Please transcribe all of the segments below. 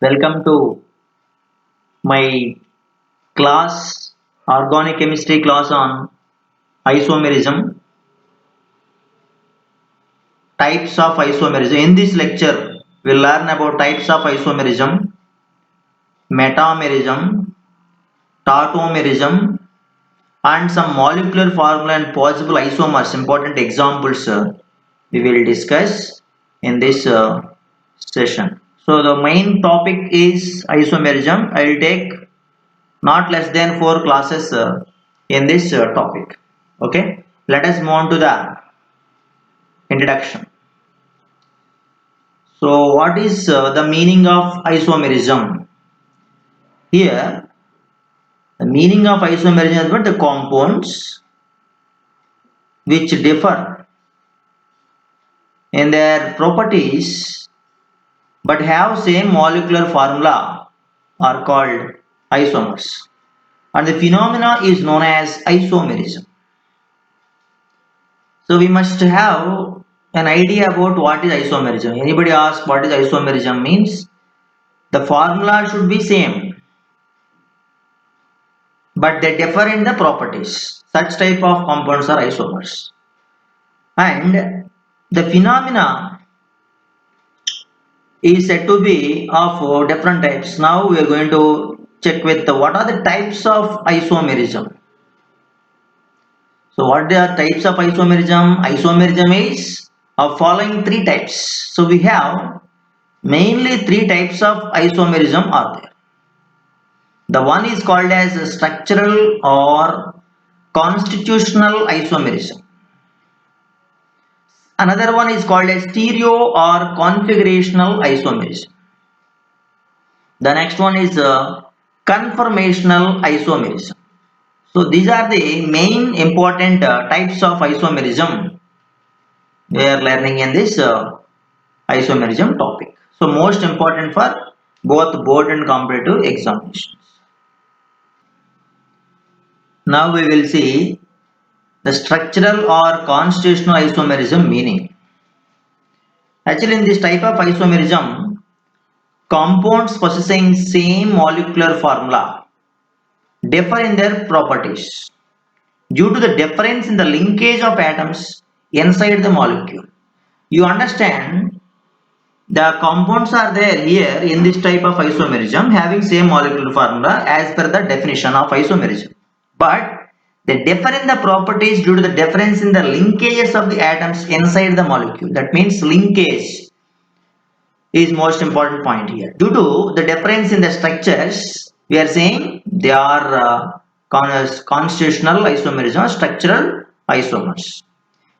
Welcome to my class, organic chemistry class on isomerism, types of isomerism. In this lecture, we'll learn about types of isomerism, metamerism, tautomerism, and some molecular formula and possible isomers. Important examples we will discuss in this session. So the main topic is isomerism. I will take not less than 4 classes in this topic. Okay, let us move on to the introduction. So what is the meaning of isomerism? Here the meaning of isomerism is what the compounds which differ in their properties but have same molecular formula are called isomers, and the phenomena is known as isomerism. So we must have an idea about what is isomerism. Anybody ask what is isomerism means? The formula should be same, but they differ in the properties. Such type of compounds are isomers. And the phenomena is said to be of different types. Now we are going to check with what are the types of isomerism. So what are types of isomerism? Isomerism is of following three types. So we have mainly three types of isomerism are there. The one is called as structural or constitutional isomerism. Another one is called as stereo or configurational isomerism. The next one is conformational isomerism. So these are the main important types of isomerism we are learning in this isomerism topic. So most important for both board and competitive examinations. Now we will see the structural or constitutional isomerism meaning. Actually, in this type of isomerism, compounds possessing same molecular formula differ in their properties due to the difference in the linkage of atoms inside the molecule. You understand the compounds are there here in this type of isomerism having same molecular formula as per the definition of isomerism. But they differ in the properties due to the difference in the linkages of the atoms inside the molecule. That means linkage is most important point here. Due to the difference in the structures, we are saying they are constitutional isomerism, structural isomers.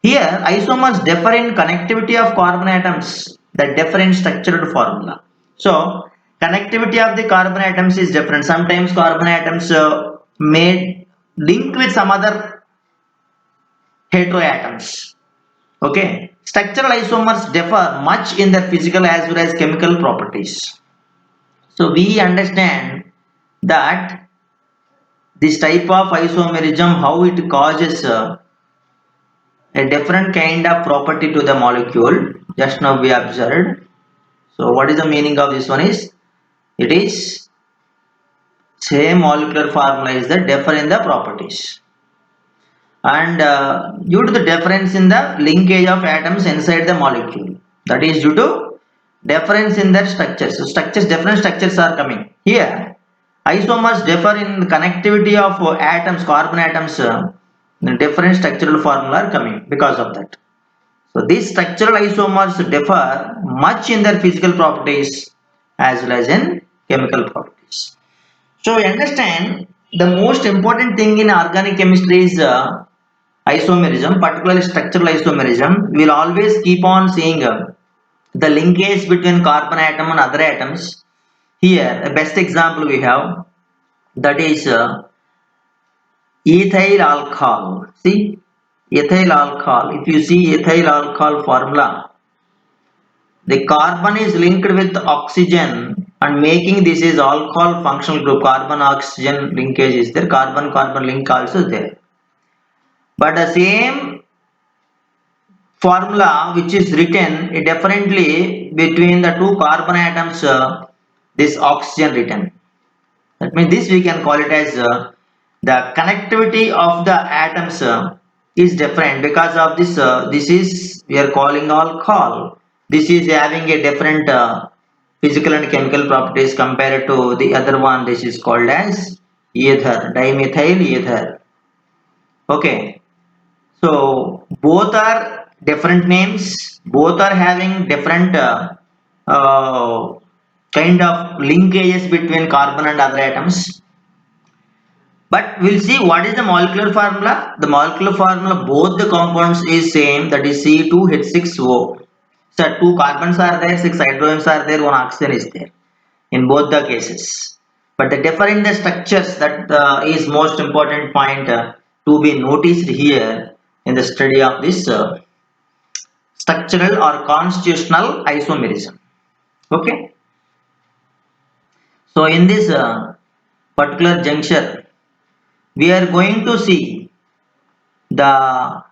Here, isomers differ in connectivity of carbon atoms that differ in structured formula. So, connectivity of the carbon atoms is different. Sometimes carbon atoms may link with some other heteroatoms. Okay, structural isomers differ much in their physical as well as chemical properties. So we understand that this type of isomerism, how it causes a different kind of property to the molecule. Just now we observed. So what is the meaning of this one is, it is same molecular formula is the differ in the properties, and due to the difference in the linkage of atoms inside the molecule, that is due to difference in their structures. So structures, different structures are coming here. Isomers differ in the connectivity of atoms, carbon atoms, different structural formula are coming because of that. So these structural isomers differ much in their physical properties as well as in chemical properties. So we understand the most important thing in organic chemistry is isomerism, particularly structural isomerism. We will always keep on seeing the linkage between carbon atom and other atoms. Here, the best example we have, that is ethyl alcohol. See, ethyl alcohol. If you see ethyl alcohol formula, the carbon is linked with oxygen and making this is alcohol functional group. Carbon oxygen linkage is there. Carbon carbon link also there. But the same formula which is written differently between the two carbon atoms this oxygen written. That means this we can call it as the connectivity of the atoms is different because of this. This is we are calling alcohol. This is having a different physical and chemical properties compared to the other one. This is called as ether, dimethyl ether. Okay, so both are different names. Both are having different uh, kind of linkages between carbon and other atoms. But we'll see what is the molecular formula. The molecular formula both the compounds is same, that is C2H6O. So two carbons are there, six hydrogens are there, one oxygen is there in both the cases. But the differ in the structures that is most important point to be noticed here in the study of this structural or constitutional isomerism. Okay. So in this particular juncture, we are going to see the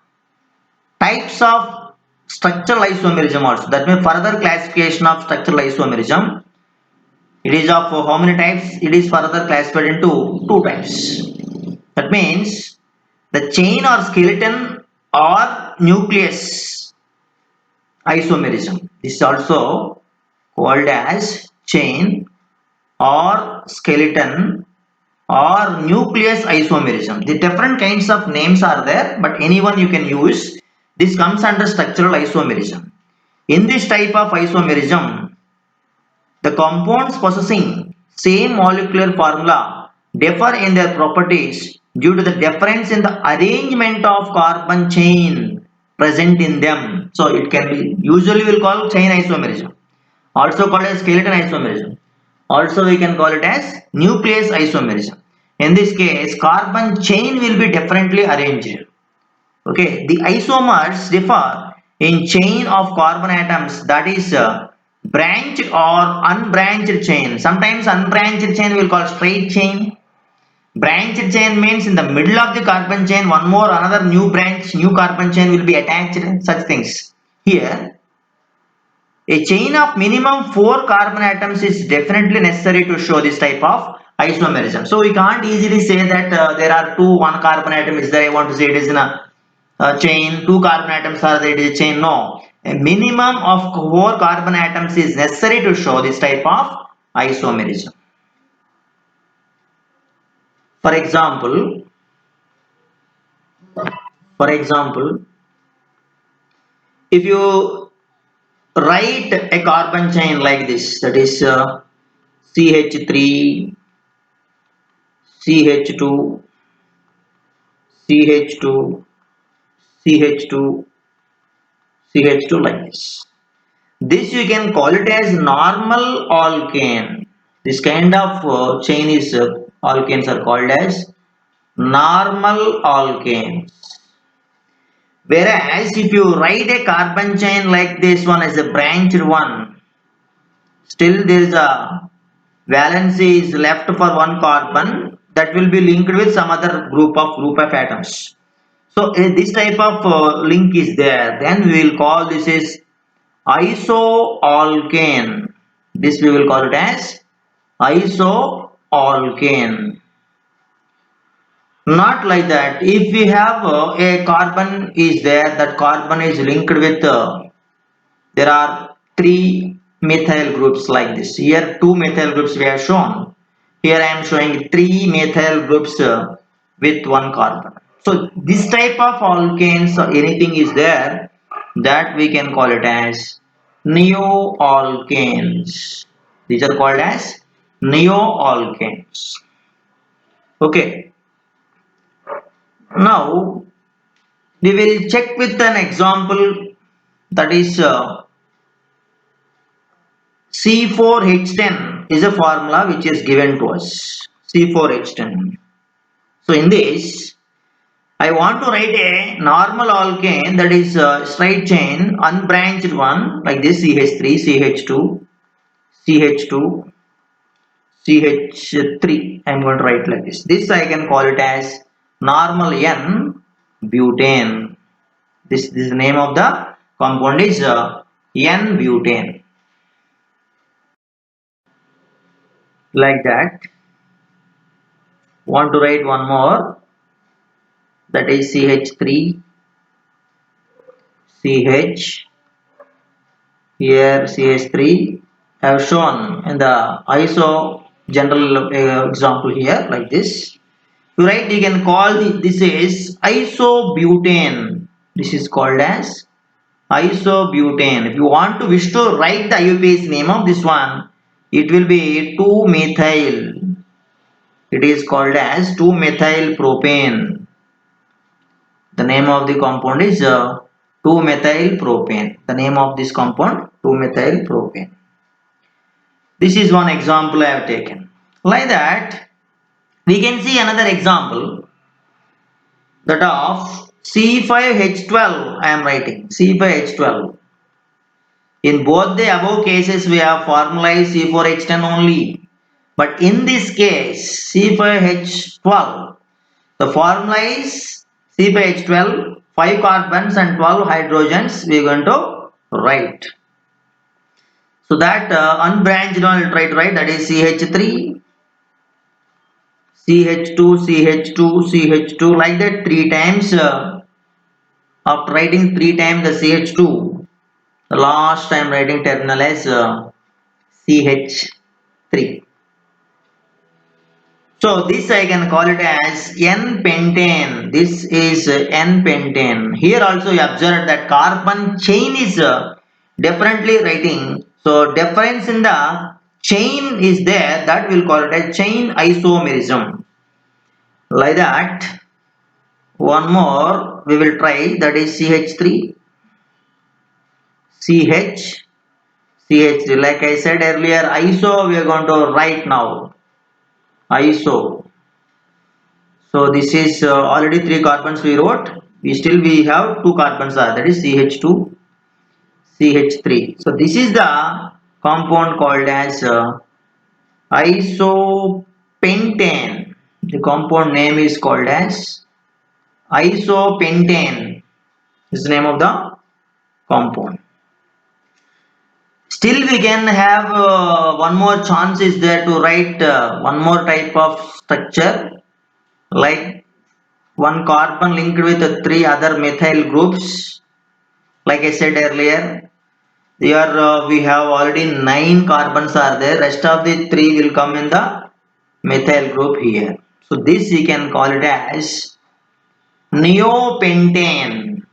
types of structural isomerism also. That means further classification of structural isomerism. It is of how many types? It is further classified into two types. That means the chain or skeleton or nucleus isomerism. This is also called as chain or skeleton or nucleus isomerism. The different kinds of names are there, but anyone you can use. This comes under structural isomerism. In this type of isomerism, the compounds possessing same molecular formula differ in their properties due to the difference in the arrangement of carbon chain present in them. So it can be usually we'll call chain isomerism, also called as skeleton isomerism. Also we can call it as nucleus isomerism. In this case, carbon chain will be differently arranged. Okay, the isomers differ in chain of carbon atoms, that is branched or unbranched chain. Sometimes unbranched chain we will call straight chain. Branched chain means in the middle of the carbon chain one more another new branch, new carbon chain will be attached, such things. Here a chain of minimum 4 carbon atoms is definitely necessary to show this type of isomerism. So we can't easily say that there are one carbon atom is there. I want to say it is in a chain, two carbon atoms are there, it is a chain. No, a minimum of 4 carbon atoms is necessary to show this type of isomerism. For example, for example, if you write a carbon chain like this, that is CH3, CH2, CH2, CH2, CH2 like this. This you can call it as normal alkane. This kind of chain is alkanes are called as normal alkanes. Whereas if you write a carbon chain like this one as a branched one, still there is a valency is left for one carbon that will be linked with some other group of atoms. So this type of link is there. Then we will call this is isoalkane. This we will call it as isoalkane. Not like that. If we have a carbon is there, that carbon is linked with there are three methyl groups like this. Here two methyl groups we have shown. Here I am showing three methyl groups with one carbon. So this type of alkanes or anything is there, that we can call it as neoalkanes. These are called as neoalkanes. Okay. Now we will check with an example, that is C4H10 is a formula which is given to us. C4H10. So in this, I want to write a normal alkane, that is straight chain, unbranched one like this, CH3, CH2, CH2, CH3. I am going to write like this. This I can call it as normal N butane. This is the name of the compound is N butane. like that. Want to write one more, that is CH3, CH, here CH3. I have shown in the ISO general example here like this. To write, you can call this is isobutane. This is called as isobutane. If you want to wish to write the IUPAC name of this one, it will be 2-methyl. It is called as 2-methyl propane. The name of the compound is 2-methyl propane. The name of this compound 2-methyl propane. This is one example I have taken. Like that, we can see another example, that of C5H12 I am writing. C5H12. In both the above cases, we have formalized C4H10 only. But in this case, C5H12, the formula is C5H12, 5 carbons and 12 hydrogens we are going to write. So that unbranched one I will try to write, that is CH3, CH2, CH2, CH2, like that 3 times. After writing 3 times the CH2, the last time writing terminal as CH3. So this I can call it as N-pentane. This is N-pentane. Here also you observe that carbon chain is differently writing. So difference in the chain is there, that will call it as chain isomerism. Like that, one more we will try, that is CH3, CH, CH3. Like I said earlier, iso we are going to write now. Iso. So this is already 3 carbons we wrote. We have 2 carbons are, that is CH2, CH3. So this is the compound called as isopentane. The compound name is called as isopentane. This is the name of the compound. Still we can have one more chance is there to write one more type of structure, like one carbon linked with 3 other methyl groups. Like I said earlier, here we have already 9 carbons are there, rest of the 3 will come in the methyl group here. So this we can call it as neopentane.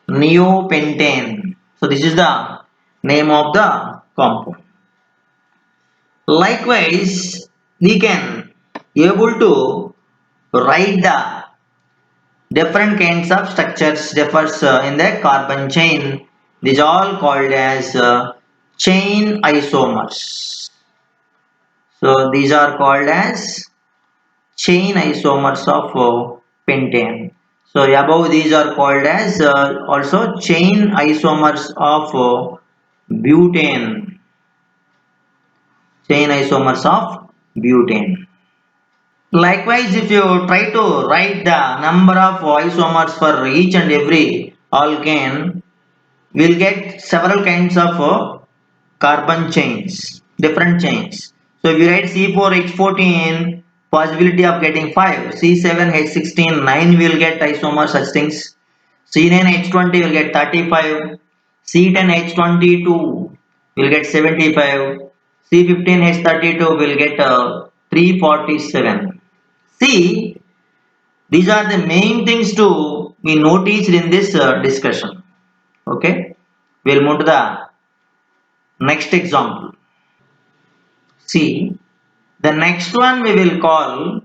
Neopentane. So this is the name of the compound. Likewise, we can able to write the different kinds of structures differs in the carbon chain. These all called as chain isomers. So these are called as chain isomers of pentane. So above these are called as also chain isomers of butane. Chain isomers of butane. Likewise, if you try to write the number of isomers for each and every alkane, we'll get several kinds of carbon chains, different chains. So if you write C4H14, possibility of getting 5, C7H16, 9 will get isomers such things, C9H20 will get 35, C10H22 will get 75, C15H32 will get 347. See, these are the main things to be noticed in this discussion. Okay, we'll move to the next example. See, the next one we will call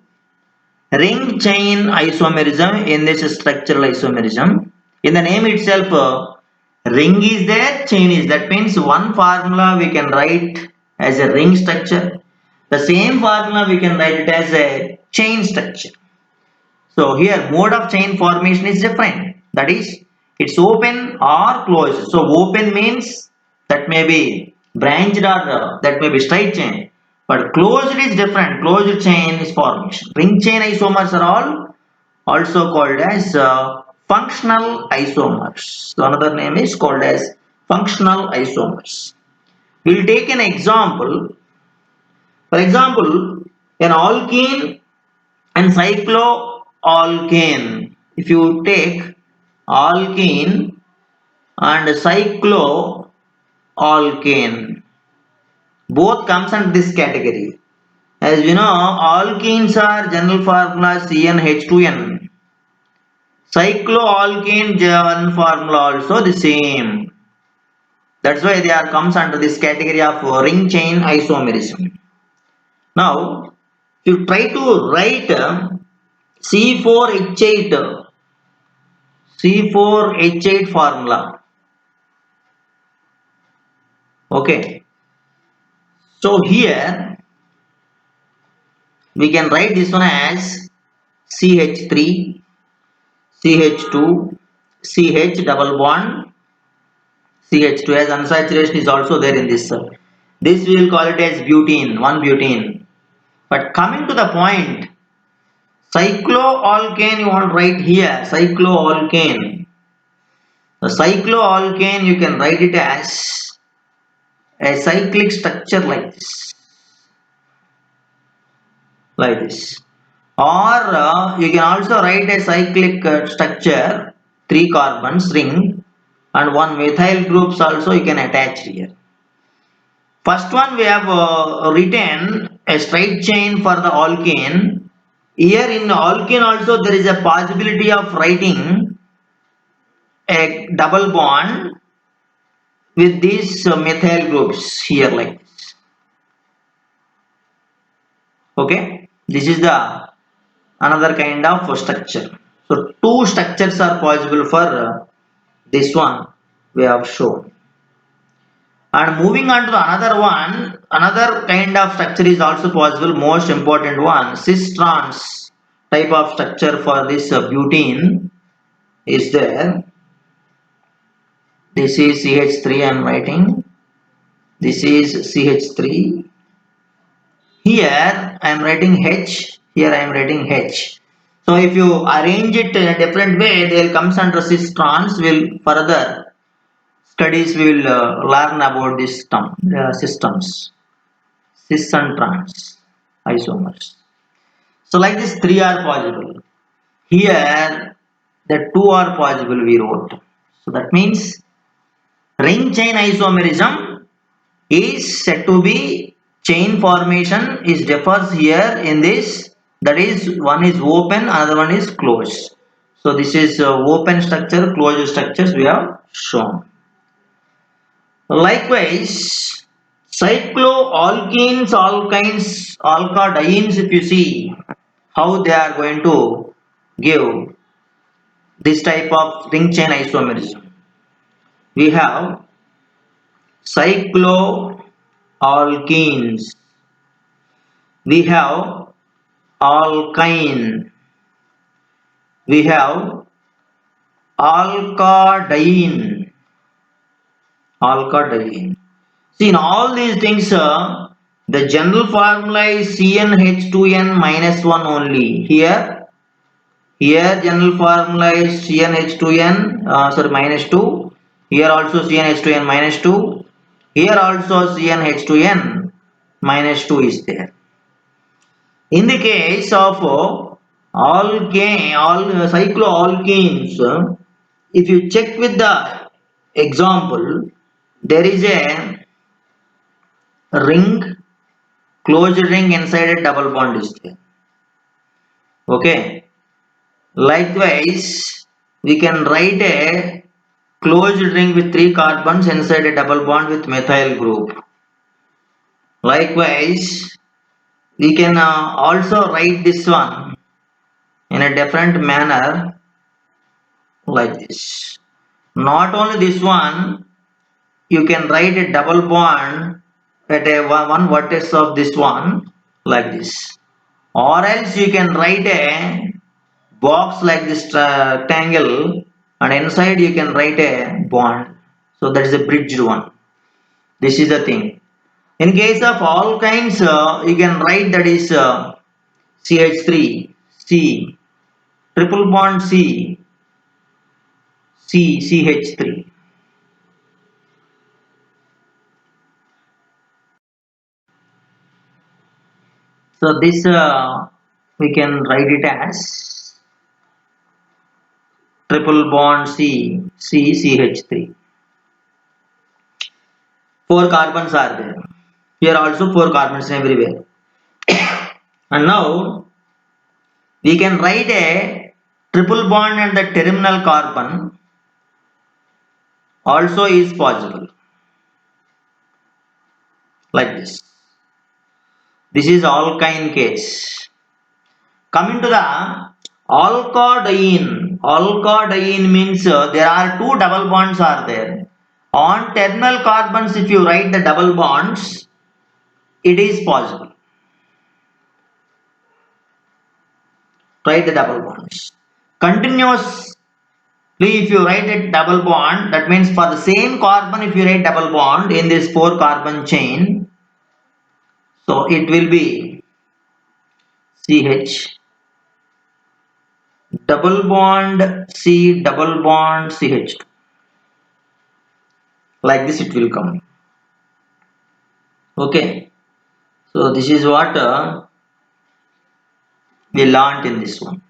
ring chain isomerism in this structural isomerism. In the name itself, ring is there, chain is, that means one formula we can write as a ring structure. The same formula we can write it as a chain structure. So here mode of chain formation is different. That is, it's open or closed. So open means that may be branched or that may be straight chain. But closed is different. Closed chain is formation. Ring chain isomers are all also called as functional isomers. So another name is called as functional isomers. We'll take an example. For example, an alkene and cycloalkane. If you take alkene and cycloalkane, both comes under this category. As you know, alkenes are general formula CnH2n. Cycloalkane general formula also the same. That's why they are comes under this category of ring chain isomerism. Now, if you try to write C4H8 C4H8 formula. Okay. So here we can write this one as CH3, CH2, CH double bond, CH2 as unsaturation is also there in this. This we will call it as butene, one butene. But coming to the point, cycloalkane you want to write here, cycloalkane. The cycloalkane you can write it as a cyclic structure like this. Or you can also write a cyclic structure, 3 carbons ring and 1 methyl groups also you can attach here. First one we have written a straight chain for the alkane. Here in alkane also there is a possibility of writing a double bond with these methyl groups here like this. Okay, this is the another kind of structure. So two structures are possible for this one we have shown. And moving on to the another one, another kind of structure is also possible, most important one, cis trans type of structure for this butene is there. This is CH3 I am writing. This is CH3. Here I am writing H. Here I am writing H. So if you arrange it in a different way, they will comes under cis trans. Will further studies we will learn about this term, systems, cis and trans isomers. So like this, three are possible. Here the two are possible. We wrote. So that means ring chain isomerism is said to be chain formation is differs here in this, that is one is open, another one is closed. So this is open structure, closed structures we have shown. Likewise, cycloalkenes, alkynes, alkadienes, if you see how they are going to give this type of ring chain isomerism. We have cycloalkenes, we have alkyne, we have alkadiene, alkadiene. See, in all these things, the general formula is CnH2n minus 1 only. Here general formula is CnH2n, sorry, minus 2. Here also CnH2n minus 2. Here also CnH2n minus 2 is there. In the case of cycloalkenes, if you check with the example, there is a ring, closed ring inside a double bond is there. Okay. Likewise, we can write a closed ring with 3 carbons inside a double bond with methyl group. Likewise, we can also write this one in a different manner like this. Not only this one, you can write a double bond at a one vertex of this one like this. Or else you can write a box like this rectangle and inside you can write a bond. So that is a bridged one. This is the thing. In case of alkynes, you can write that is CH3, C, triple bond C, CH3. So this we can write it as triple bond CCH3. Four carbons are there. Here also four carbons everywhere. And now we can write a triple bond and the terminal carbon also is possible. Like this. This is alkyne case. Coming to the alkadiene. Alkadiene means there are two double bonds are there. On terminal carbons, if you write the double bonds, it is possible. Write the double bonds. Continuously, if you write a double bond, that means for the same carbon, if you write double bond in this four carbon chain, so it will be CH double bond C double bond CH2. Like this it will come. Okay. So this is what we learnt in this one.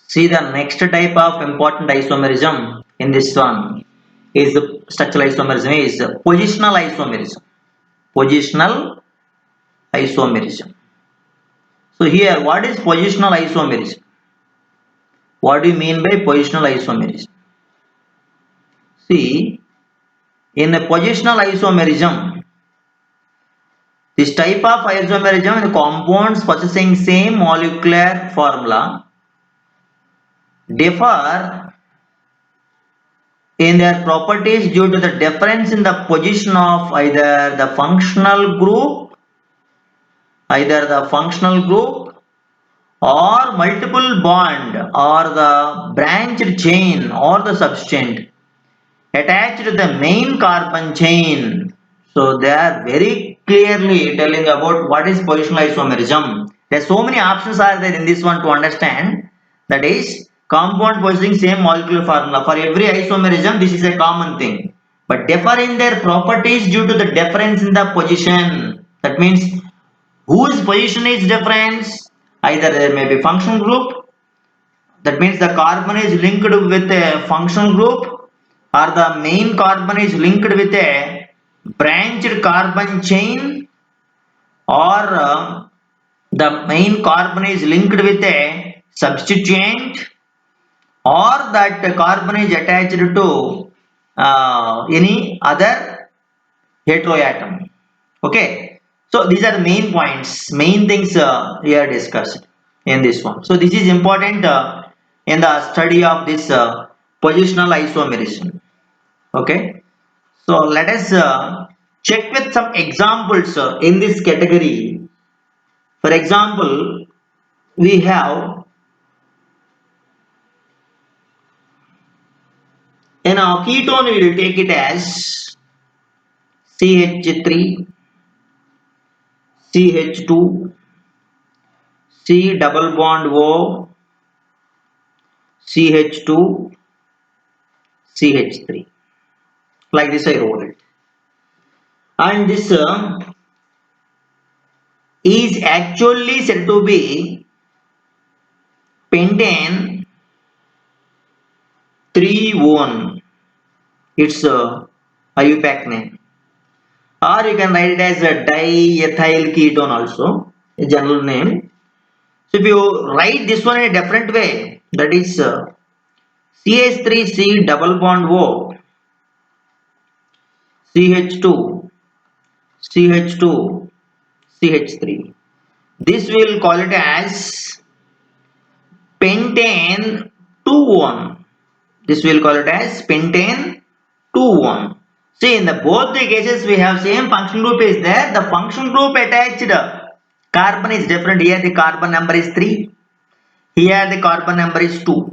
See, the next type of important isomerism in this one is the structural isomerism is positional isomerism. Positional isomerism. So here, what is positional isomerism? What do you mean by positional isomerism? See, in a positional isomerism, this type of isomerism, the compounds possessing same molecular formula differ in their properties due to the difference in the position of either the functional group or multiple bond or the branched chain or the substance attached to the main carbon chain. So they are very clearly telling about what is positional isomerism. There are so many options are there in this one to understand. That is compound possessing same molecular formula. For every isomerism, this is a common thing. But differ in their properties due to the difference in the position. That means whose position is different? Either there may be functional group. That means the carbon is linked with a functional group, or the main carbon is linked with a branched carbon chain, or the main carbon is linked with a substituent, or that carbon is attached to any other heteroatom. Okay, so these are the main points, main things we are discussed in this one. So this is important in the study of this positional isomerism. Okay, so let us check with some examples in this category. For example, we have in our ketone, we will take it as CH3, CH2, C double bond O, CH2, CH3. Like this I wrote it. And this is actually said to be pentane 3-1. It's a IUPAC name. Or you can write it as a diethyl ketone also, a general name. So if you write this one in a different way, that is CH3C double bond O, CH2, CH2, CH3. This will call it as pentane 2-1. This will call it as pentane 2-1. See, in the both the cases we have same function group is there. The function group attached carbon is different. Here the carbon number is 3. Here the carbon number is 2.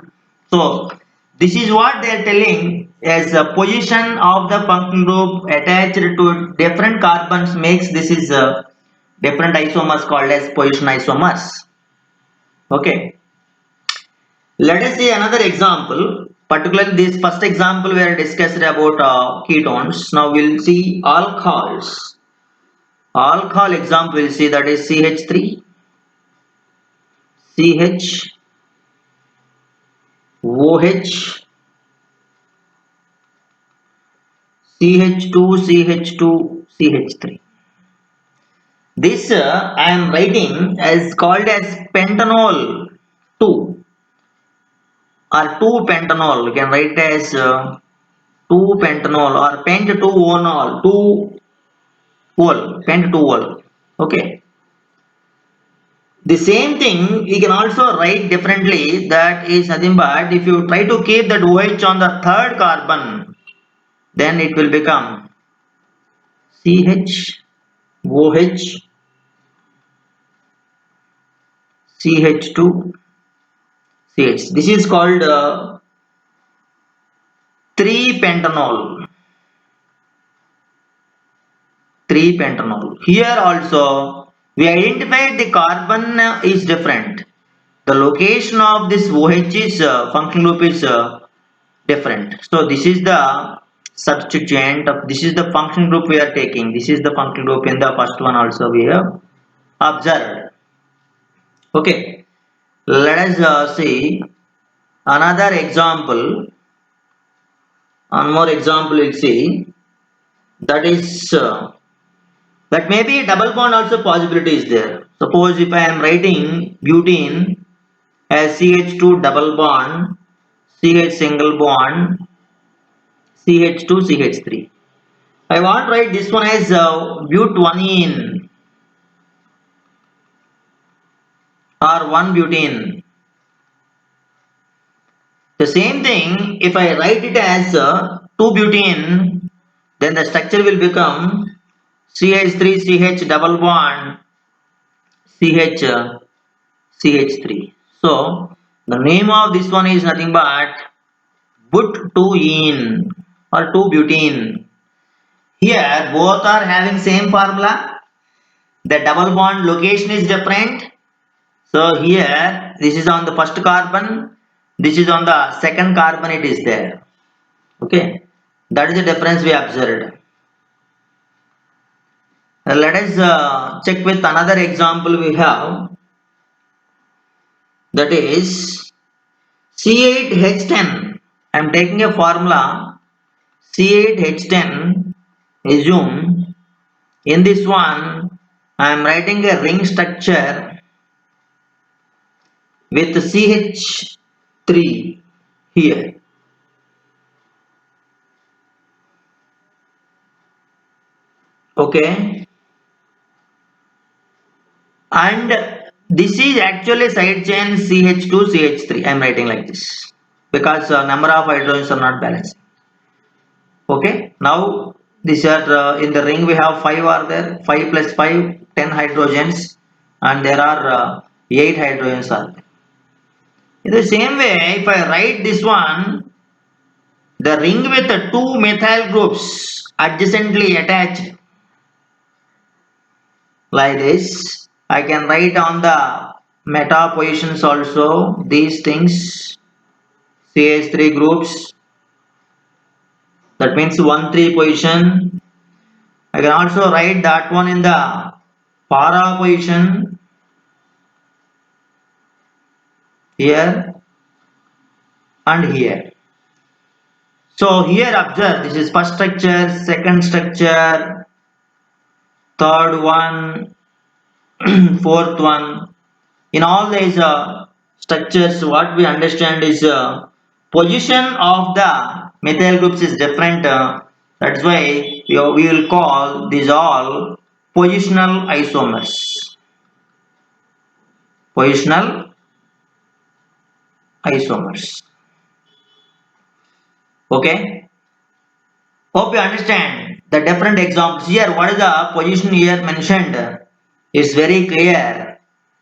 So this is what they are telling as the position of the function group attached to different carbons makes this is different isomers called as position isomers. Okay. Let us see another example. Particularly this first example we are discussed about ketones. Now we'll see alcohols. Alcohol example we'll see, that is CH3, CH, OH, CH2, CH2, CH3. This I am writing as called as pentanol 2 or 2-pentanol. You can write as 2-pentanol or pent-2-onol, 2-ol, pent-2-ol. Okay. The same thing we can also write differently, that is nothing but if you try to keep that OH on the third carbon, then it will become CH, OH, CH2, CH. This is called 3-pentanol. 3-pentanol. Here also we identified the carbon is different. The location of this OH is functional group is different. So this is the substituent of, this is the function group we are taking. This is the function group in the first one also we have observed. Okay, let us see another example. One more example we'll see, that is that maybe double bond also possibility is there. Suppose if I am writing butene as CH2 double bond, CH single bond, CH2 CH3. I want to write this one as but1ene or 1-butene. The same thing, if I write it as 2-butene, then the structure will become CH3CH double bond CH CH3. So the name of this one is nothing but but2ene or 2-butene. Here both are having same formula. The double bond location is different. So here this is on the first carbon, this is on the second carbon, it is there. Okay, that is the difference we observed. Let us check with another example we have, that is C8H10. I am taking a formula C8H10. Assume in this one I am writing a ring structure with CH3 here. Okay, and this is actually side chain CH2 CH3. I am writing like this because number of hydrogens are not balanced. Okay, now these are in the ring we have 5 are there, 5 plus 5 10 hydrogens, and there are 8 hydrogens are there. In the same way, if I write this one, the ring with the 2 methyl groups adjacently attached like this, I can write on the meta positions also these things, CH3 groups, that means 1,3 position. I can also write that one in the para position here and here. So here observe, this is first structure, second structure, third one, fourth one. In all these structures, what we understand is position of the methyl groups is different. That's why we will call these all positional isomers. Positional isomers. Okay. Hope you understand the different examples here. What is the position here mentioned? It's very clear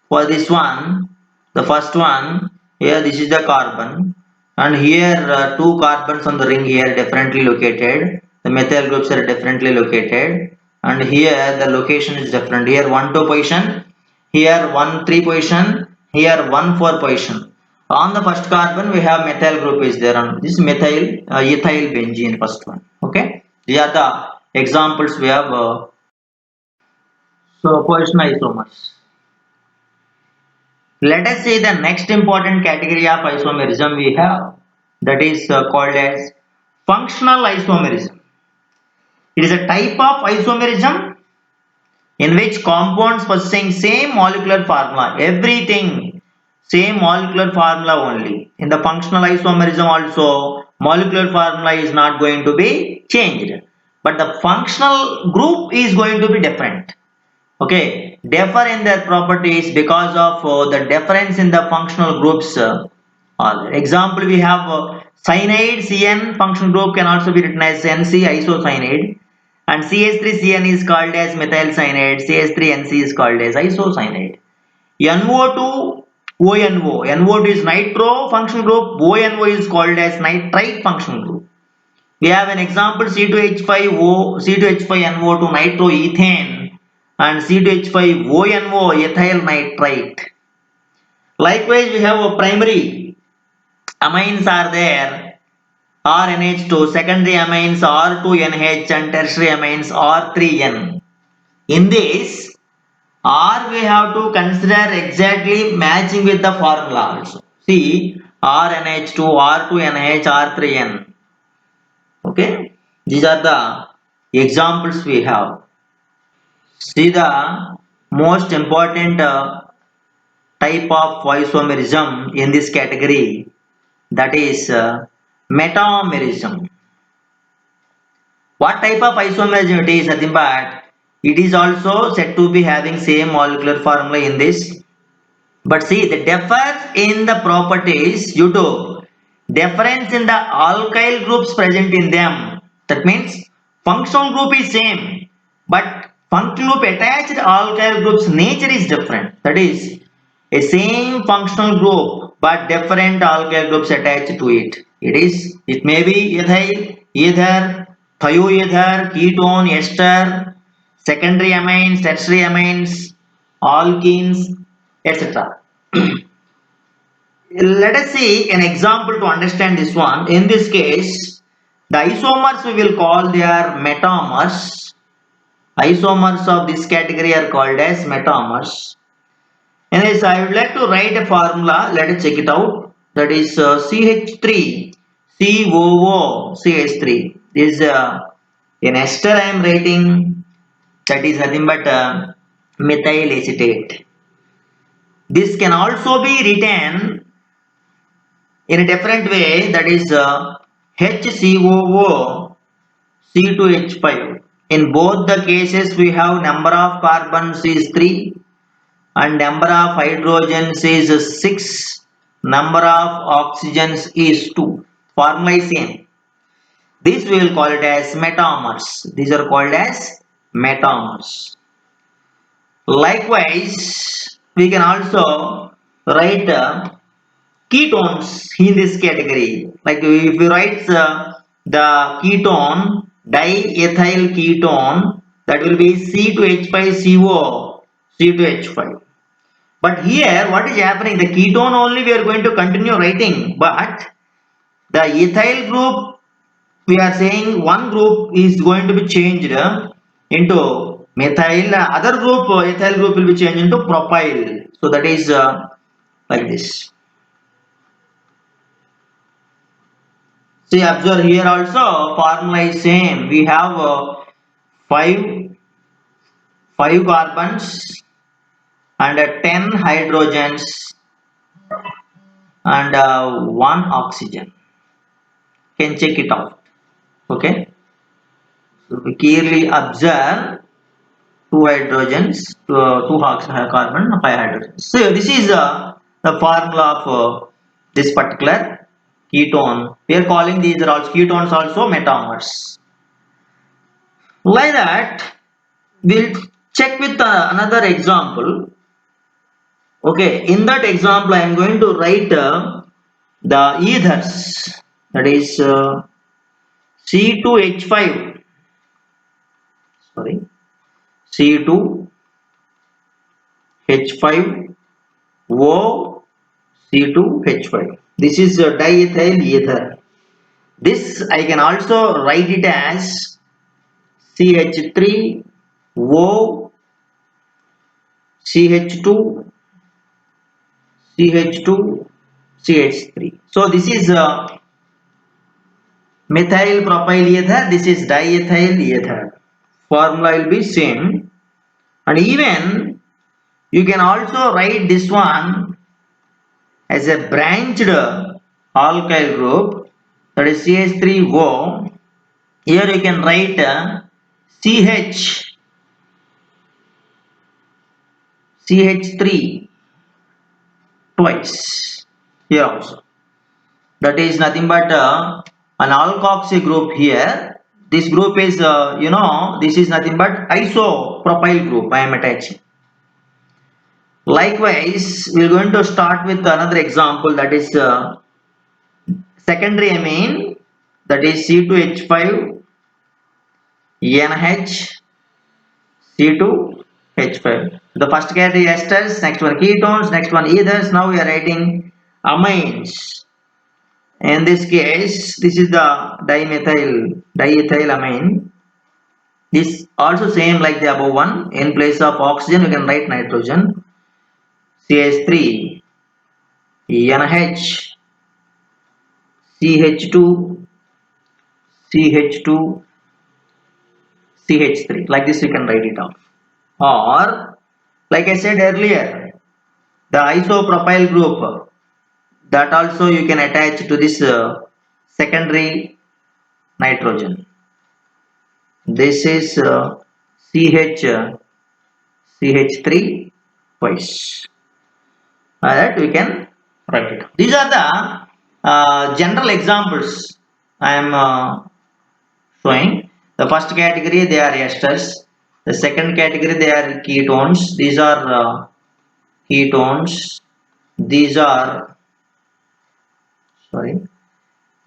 for this one. The first one here, this is the carbon, and here two carbons on the ring here differently located. The methyl groups are differently located, and here the location is different. Here 1,2 position, here 1,3 position, here 1,4 position. On the first carbon we have methyl group is there on this methyl ethyl benzene first one. Okay, these are the examples we have So opposition isomers. Let us see the next important category of isomerism we have, that is called as functional isomerism. It is a type of isomerism in which compounds possessing same molecular formula, everything same molecular formula only. In the functional isomerism also, molecular formula is not going to be changed, but the functional group is going to be different. Okay, differ in their properties because of the difference in the functional groups. Example, we have cyanide CN functional group can also be written as NC isocyanide, and CH3CN is called as methyl cyanide, CH3NC is called as isocyanide. NO2 ONO, NO2 is nitro functional group, ONO is called as nitrite functional group. We have an example C2H5O, C2H5NO2 nitroethane and C2H5ONO ethyl nitrite. Likewise, we have a primary amines are there RNH2, secondary amines R2NH and tertiary amines R3N. In this, R we have to consider exactly matching with the formula also. See RNH2, R2NH, R3N. Okay, these are the examples we have. See the most important type of isomerism in this category, that is metamerism. What type of isomerism it is? Nothing but it is also said to be having same molecular formula in this. But see, the difference in the properties due to difference in the alkyl groups present in them. That means functional group is same, but functional group attached alkyl groups nature is different. That is a same functional group but different alkyl groups attached to it. It may be ethyl, ether, thioether, ketone, ester, secondary amines, tertiary amines, alkenes, etc. Let us see an example to understand this one. In this case, the isomers we will call they are metamers. Isomers of this category are called as metamers. Anyways, I would like to write a formula. Let us check it out. That is CH3 COO CH3. This is an ester I am writing. That is nothing but methyl acetate. This can also be written in a different way, that is HCOO C2H5. In both the cases we have number of carbons is 3 and number of hydrogens is 6, number of oxygens is 2. Formula is same. This we will call it as metamers. These are called as metamers. Likewise, we can also write ketones in this category. Like if you write the ketone, diethyl ketone, that will be C2H5CO, C2H5. But here, what is happening? The ketone only we are going to continue writing, but the ethyl group, we are saying one group is going to be changed into methyl, other group, ethyl group will be changed into propyl. So that is like this. See, observe here also formula is same. We have five five carbons and 10 hydrogens and one oxygen. Can check it out. Okay. So we clearly observe two hydrogens, two carbon, five hydrogens. So this is the formula of this particular ketone. We are calling these are also ketones also metamers. Like that, we'll check with another example. Okay, in that example, I am going to write the ethers, that is C2H5, sorry, C2H5O C2H5. This is diethyl ether. This I can also write it as CH3O CH2, CH2, CH3. So this is methyl propyl ether. This is diethyl ether. Formula will be same. And even you can also write this one as a branched alkyl group, that is CH3O. Here you can write CH3 twice here also. That is nothing but an alkoxy group here. This group is this is nothing but isopropyl group I am attaching. Likewise, we are going to start with another example, that is secondary amine, that is C2H5 NH C2H5. The first category esters, next one ketones, next one ethers. Now we are writing amines. In this case, this is the diethylamine. This also same like the above one. In place of oxygen, you can write nitrogen. CH3, NH, CH2, CH2, CH3. Like this, you can write it down. Or, like I said earlier, the isopropyl group, that also you can attach to this secondary nitrogen. This is CH3 twice. That we can write it. These are the general examples I am showing. The first category they are esters. The second category they are ketones. These are ketones. These are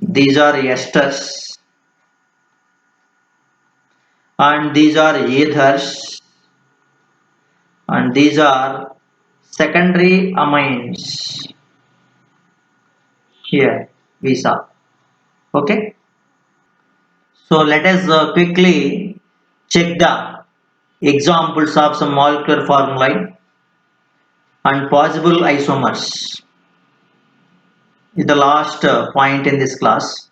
esters, and these are ethers, and these are secondary amines. Here we saw. Okay. So let us quickly check the examples of some molecular formulae and possible isomers. Is the last point in this class.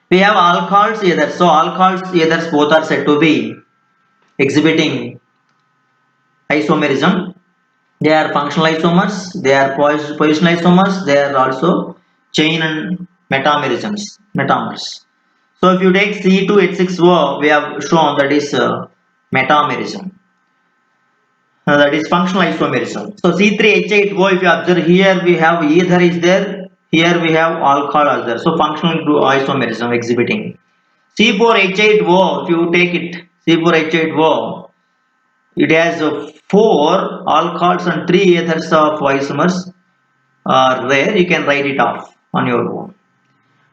We have alcohols ethers. So alcohols ethers both are said to be exhibiting isomerism. They are functional isomers, they are positional isomers, they are also chain and metamers. So if you take C2H6O, we have shown that is metamerism. That is functional isomerism. So C3H8O, if you observe here, we have ether is there, here we have alcohol is there. So functional isomerism exhibiting. C4H8O, if you take it, C4H8O, it has 4 alcohols and 3 ethers of isomers are there. You can write it off on your own.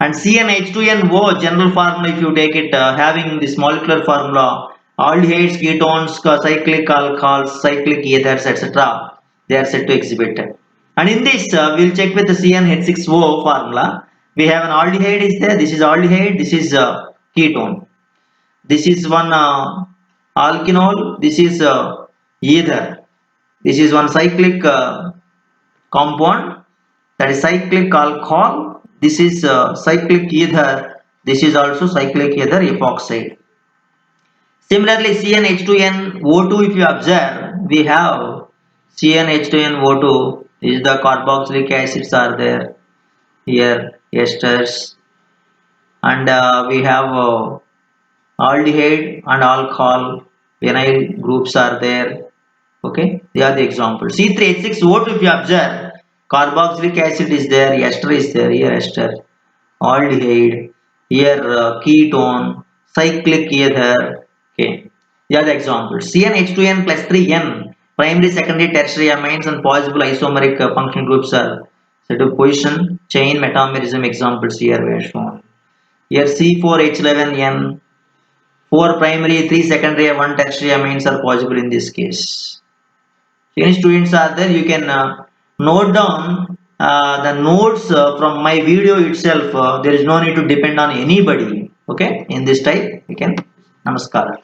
And CnH2nO, general formula, if you take it, having this molecular formula, aldehydes, ketones, cyclic alcohols, cyclic ethers, etc., they are said to exhibit. And in this, we'll check with the CnH6O formula. We have an aldehyde is there. This is aldehyde. This is ketone. This is one alkenol. This is ether. This is one cyclic compound, that is cyclic alcohol. This is cyclic ether. This is also cyclic ether epoxide. Similarly, CnH2nO2, if you observe, we have CnH2nO2 is the carboxylic acids are there here, esters, and we have aldehyde and alcohol, vinyl groups are there. Okay, they are the examples. C3H6O2, if you observe, carboxylic acid is there, ester is there, here ester, aldehyde, here ketone, cyclic ether. Okay, they are the examples. CnH2n plus 3n, primary, secondary, tertiary amines and possible isomeric functional groups are said to position chain metamerism examples here we have shown. Here C4H11n, 4 primary, 3 secondary, 1 tertiary amines are possible in this case. So any students are there, you can note down the notes from my video itself. There is no need to depend on anybody. Okay, in this type, you can. Namaskara.